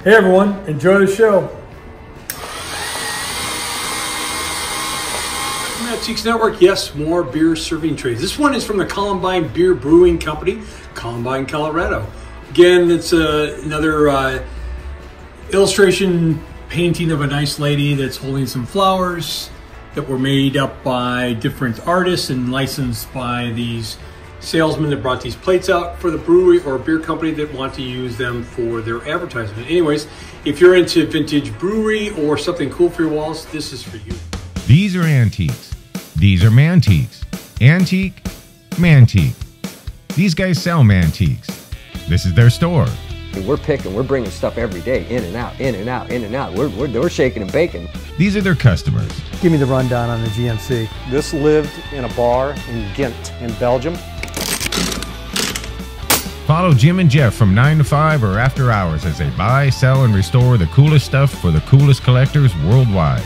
Hey everyone, enjoy the show. Mantiques Network, yes, more beer serving trays. This one is from the Columbine Beer Brewing Company, Columbine, Colorado. Again, it's another illustration painting of a nice lady that's holding some flowers that were made up by different artists and licensed by these salesmen that brought these plates out for the brewery or beer company that want to use them for their advertisement. Anyways, if you're into vintage brewery or something cool for your walls, this is for you. These are antiques. These are mantiques. Antique, mantique. These guys sell mantiques. This is their store. We're bringing stuff every day, in and out, in and out, in and out. We're shaking and baking. These are their customers. Give me the rundown on the GMC. This lived in a bar in Ghent in Belgium. Follow Jim and Jeff from 9 to 5 or after hours as they buy, sell, and restore the coolest stuff for the coolest collectors worldwide.